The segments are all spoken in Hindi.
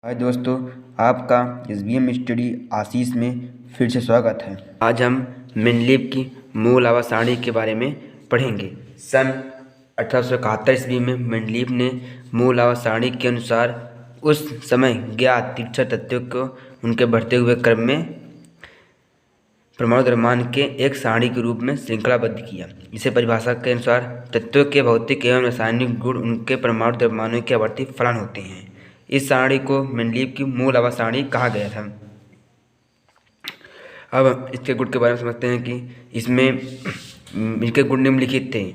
हाय दोस्तों, आपका SBM स्टडी आशीष में फिर से स्वागत है। आज हम मेंडलीव की मूल आवाज सारणी के बारे में पढ़ेंगे। सन 1871 ईस्वी में मेंडलीव ने मूल आवाज सारणी के अनुसार उस समय ज्ञात तिरछा तत्वों को उनके बढ़ते हुए क्रम में परमाणु द्रव्यमान के एक सारणी के रूप में श्रृंखलाबद्ध किया। इसे परिभाषा के अनुसार तत्वों के भौतिक एवं रासायनिक गुण उनके परमाणु द्रव्यमानों के आवर्ती फलन होते हैं। इस सारणी को मेंडलीव की मूल आवाज सारणी कहा गया था। अब इसके गुण के बारे में समझते हैं कि इसमें इनके गुण निम्नलिखित थे।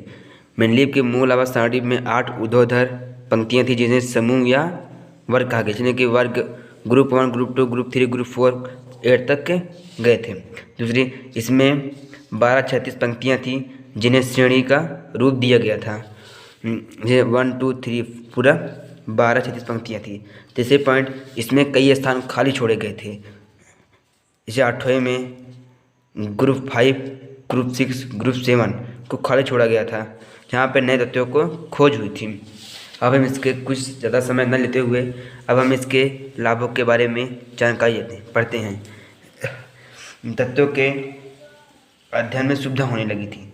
मेंडलीव के मूल आवाज सारणी में 8 ऊर्ध्वाधर पंक्तियां थी जिन्हें समूह या वर्ग कहा गया, जिन्हें कि वर्ग ग्रुप 1, ग्रुप 2, ग्रुप 3, ग्रुप 4, 8 तक के गए थे। दूसरी, इसमें 12 क्षैतिज पंक्तियां थी जिन्हें श्रेणी का रूप दिया गया था। ये 1, 2, 3 पूरा 12 क्षैतिज पंक्तियाँ थी। तीसरे पॉइंट, इसमें कई स्थान खाली छोड़े गए थे। इसे 8वें में ग्रुप 5, ग्रुप 6, ग्रुप 7 को खाली छोड़ा गया था, जहाँ पर नए तत्वों को खोज हुई थी। अब हम इसके कुछ ज़्यादा समय न लेते हुए अब हम इसके लाभों के बारे में जानकारी पढ़ते हैं। तत्वों के अध्ययन में सुविधा होने लगी थी।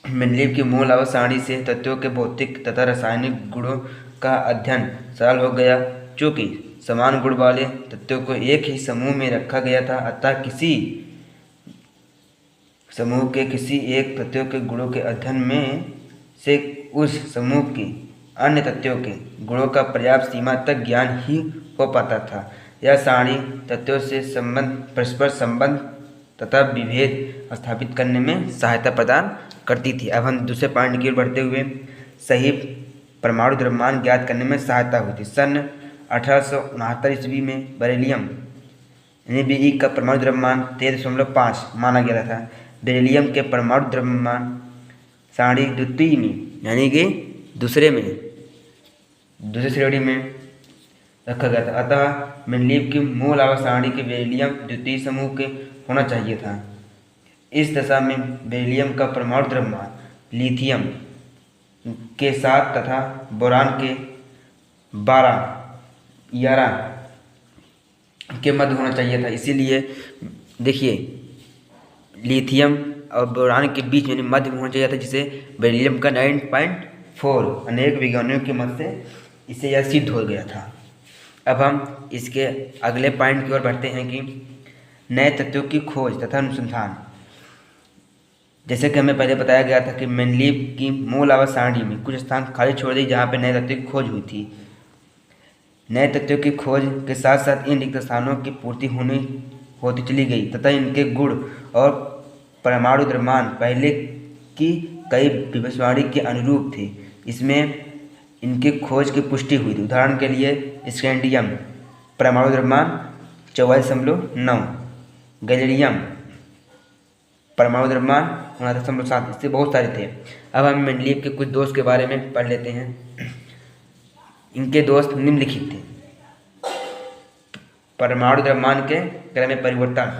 मेंडलीव की मूल आवाज सारणी से तत्वों के भौतिक तथा रासायनिक गुणों का अध्ययन सरल हो गया। चूँकि समान गुण वाले तत्वों को एक ही समूह में रखा गया था, अतः किसी समूह के किसी एक तत्व के गुणों के अध्ययन में से उस समूह के अन्य तत्वों के गुणों का पर्याप्त सीमा तक ज्ञान ही हो पाता था। यह सारणी तत्वों से परस्पर संबंध तथा विभेद स्थापित करने में सहायता प्रदान करती थी। अब हम दूसरे पॉइंट की ओर बढ़ते हुए सही परमाणु द्रव्यमान ज्ञात करने में सहायता हुई थी। सन 1869 ईस्वी में बेरिलियम यानी का परमाणु द्रव्यमान 13.5 माना गया था। बेरिलियम के परमाणु द्रव्यमान सारणी द्वितीय में यानी कि दूसरी श्रेणी में रखा गया था। अतः मेंडलीव की मूल आवाज सारणी के बेरिलियम द्वितीय समूह के होना चाहिए था। इस दशा में बेरिलियम का परमाणु द्रव्यमान लिथियम के 7 तथा बोरान के 11 के मध्य होना चाहिए था। इसीलिए देखिए, लिथियम और बोरान के बीच में मध्य में होना चाहिए था, जिसे बेरिलियम का 9.4 अनेक विज्ञानियों के मत से इसे यह सिद्ध हो गया था। अब हम इसके अगले पॉइंट की ओर बढ़ते हैं कि नए तत्वों की खोज तथा अनुसंधान। जैसे कि हमें पहले बताया गया था कि मेंडलीव की मूल आवाज सारणी में कुछ स्थान खाली छोड़ दी जहाँ पर नए तत्वों की खोज हुई थी। नए तत्वों की खोज के साथ साथ इन रिक्त स्थानों की पूर्ति होती चली गई तथा इनके गुण और परमाणु द्रव्यमान पहले की कई भविष्यवाणी के अनुरूप थे। इसमें इनकी खोज की पुष्टि हुई थी। उदाहरण के लिए स्कैंडियम परमाणु द्रव्यमान 44.9, गैलियम परमाणु द्रव्यमान 59.7, इससे बहुत सारे थे। अब हम मेंडलीव के कुछ दोष के बारे में पढ़ लेते हैं। इनके दोष निम्नलिखित थे। परमाणु द्रव्यमान के क्रम में परिवर्तन।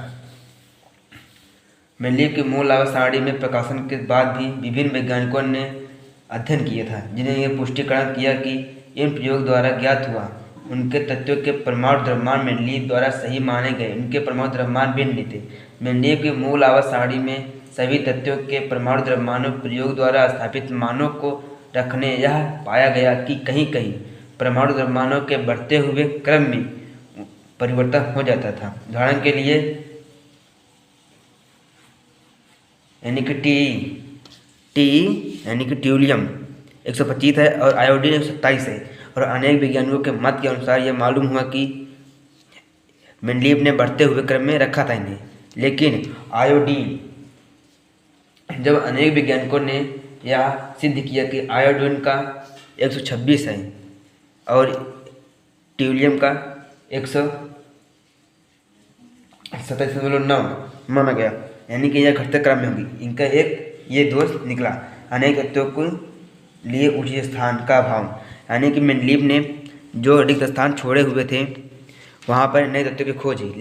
मेंडलीव की मूल आवाज सारणी में प्रकाशन के बाद भी विभिन्न वैज्ञानिकों ने अध्ययन किया था, जिन्हें यह पुष्टिकरण किया कि इन प्रयोग द्वारा ज्ञात हुआ उनके तत्वों के परमाणु द्रव्यमान मेंडलीव द्वारा सही माने गए। उनके परमाणु द्रव्यमान भिन्न थे। मेंडलीव की मूल आवाज सारणी में सभी तत्वों के परमाणु द्रव्यमानों प्रयोग द्वारा स्थापित मानों को रखने यह पाया गया कि कहीं कहीं परमाणु द्रव्यमानों के बढ़ते हुए क्रम में परिवर्तन हो जाता था। उदाहरण के लिए यानी कि टी यानी कि ट्यूलियम 125 है और आयोडीन 127 है। और अनेक वैज्ञानिकों के मत के अनुसार यह मालूम हुआ कि मेंडलीव ने बढ़ते हुए क्रम में रखा था इन्हें। लेकिन आयोडीन, जब अनेक वैज्ञानिकों ने यह सिद्ध किया कि आयोडीन का 126 है और ट्यूलियम का 127.9 माना गया, यानी कि यह घटते क्रम में होगी। इनका एक ये दोष निकला। अनेक तत्वों को लिए उचित स्थान का अभाव, यानी कि मेंडलीव ने जो रिक्त स्थान छोड़े हुए थे वहाँ पर नए तत्वों की खोज हुई।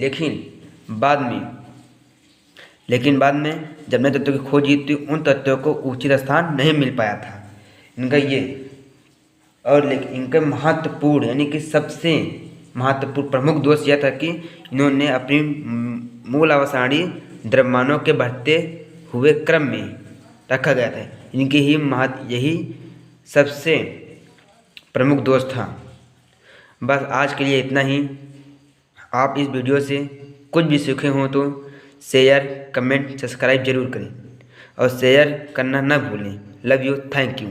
लेकिन बाद में जब नए तत्वों की खोज हुई तो उन तत्वों को उचित स्थान नहीं मिल पाया था। इनका ये और लेकिन इनका महत्वपूर्ण यानी कि सबसे महत्वपूर्ण प्रमुख दोष यह था कि इन्होंने अपनी मूल आवासानी द्रव्यमानों के बढ़ते हुए क्रम में रखा गया था। इनकी यही सबसे प्रमुख दोष था। बस आज के लिए इतना ही। आप इस वीडियो से कुछ भी सीखे हों तो शेयर, कमेंट, सब्सक्राइब जरूर करें और शेयर करना ना भूलें। Love you, thank you.